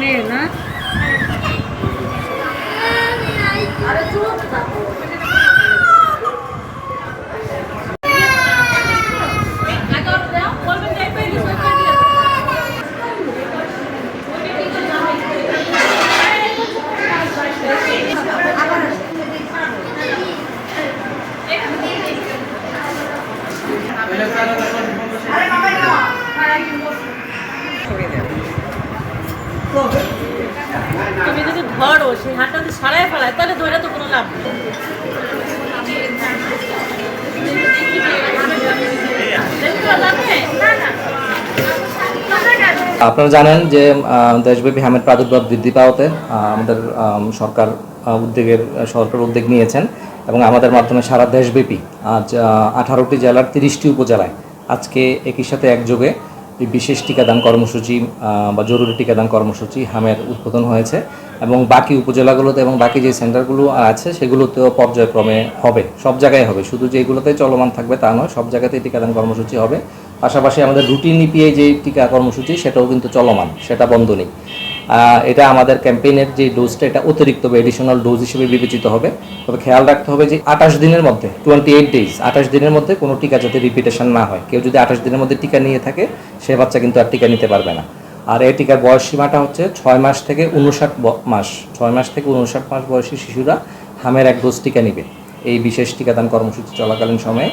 মেয়ে না তুমি যদি ধরো সেই হাতটা যদি সরাই ফেলায় তাহলে ধরে তো কোনো লাভ নেই। আপনারা জানেন যে দেশব্যাপী হ্যামের প্রাদুর্ভাব বৃদ্ধি পাওয়াতে আমাদের সরকার উদ্যোগ নিয়েছেন এবং আমাদের মাধ্যমে সারা দেশব্যাপী আজ 18টি জেলার 30টি উপজেলায় আজকে একই সাথে একযোগে এই বিশেষ টিকাদান কর্মসূচি বা জরুরি টিকাদান কর্মসূচি হ্যামের উদ্বোধন হয়েছে এবং বাকি উপজেলাগুলোতে এবং বাকি যে সেন্টারগুলো আছে সেগুলোতেও পর্যায়ক্রমে হবে, সব জায়গায় হবে, শুধু যেগুলোতে চলমান থাকবে তা নয়, সব জায়গাতেই টিকাদান কর্মসূচি হবে। পাশাপাশি আমাদের রুটিন ইপিআই যে টিকা কর্মসূচি সেটাও কিন্তু চলমান, সেটা বন্ধ নেই। এটা আমাদের ক্যাম্পেইনের যে ডোজটা এটা অতিরিক্ত বা এডিশনাল ডোজ হিসেবে বিবেচিত হবে। তবে খেয়াল রাখতে হবে যে 28 দিনের মধ্যে 28 ডেজ 28 দিনের মধ্যে কোনো টিকা যাতে রিপিটেশন না হয়। কেউ যদি 28 দিনের মধ্যে টিকা নিয়ে থাকে সে বাচ্চা কিন্তু আর টিকা নিতে পারবে না। আর এই টিকার বয়স সীমাটা হচ্ছে 6 মাস থেকে 59 মাস। 6 মাস থেকে 59 মাস বয়সী শিশুরা হামের এক ডোজ টিকা নেবে এই বিশেষ টিকাদান কর্মসূচি চলাকালীন সময়ে।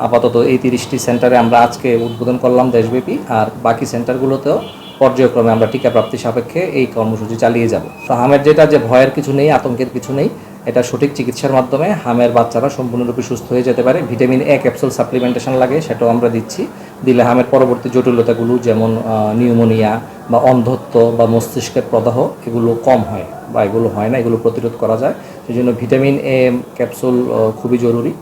আপাতত এই 30টি সেন্টারে আমরা আজকে উদ্বোধন করলাম দেশব্যাপী, আর বাকি সেন্টারগুলোতেও পর্যায়ক্রমে আমরা টিকা প্রাপ্তি সাপেক্ষে এই কর্মসূচি চালিয়ে যাব। তো হামের যেটা যে ভয়ের কিছু নেই, আতঙ্কের কিছু নেই, এটা সঠিক চিকিৎসার মাধ্যমে হামের বাচ্চারা সম্পূর্ণরূপে সুস্থ হয়ে যেতে পারে। ভিটামিন এ ক্যাপসুল সাপ্লিমেন্টেশন লাগে, সেটাও আমরা দিচ্ছি। দিলে হামের পরবর্তী জটিলতাগুলো যেমন নিউমোনিয়া বা অন্ধত্ব বা মস্তিষ্কের প্রদাহ এগুলো কম হয় বা এগুলো হয় না, এগুলো প্রতিরোধ করা যায়। সেই জন্য ভিটামিন এ ক্যাপসুল খুবই জরুরি।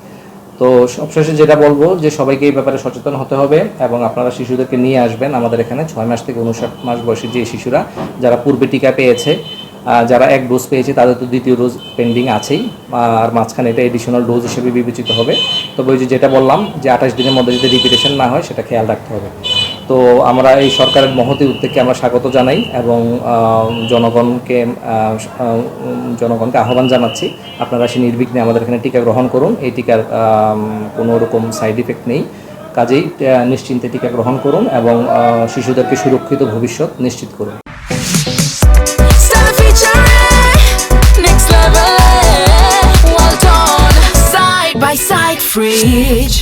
তো সবশেষে যেটা বলবো যে সবাইকে এই ব্যাপারে সচেতন হতে হবে এবং আপনারা শিশুদেরকে নিয়ে আসবেন আমাদের এখানে। 6 মাস থেকে 59 মাস বয়সী যে শিশুরা যারা পূর্বে টিকা পেয়েছে, যারা এক ডোজ পেয়েছে তাদের তো দ্বিতীয় ডোজ পেন্ডিং আছেই, আর মাঝখানে এটা এডিশনাল ডোজ হিসেবে বিবেচিত হবে। তবে ওই যেটা বললাম যে 28 দিনের মধ্যে যদি রিপিটেশন না হয় সেটা খেয়াল রাখতে হবে। তো আমরা এই সরকারের মহতী উদ্যোগকে আমরা স্বাগত জানাই এবং জনগণকে আহ্বান জানাচ্ছি আপনারা সে নির্বিঘ্নে আমাদের এখানে টিকা গ্রহণ করুন। এই টিকার কোনো রকম সাইড ইফেক্ট নেই, কাজেই নিশ্চিন্তে টিকা গ্রহণ করুন এবং শিশুদেরকে সুরক্ষিত ভবিষ্যৎ নিশ্চিত করুন। Side by side fridge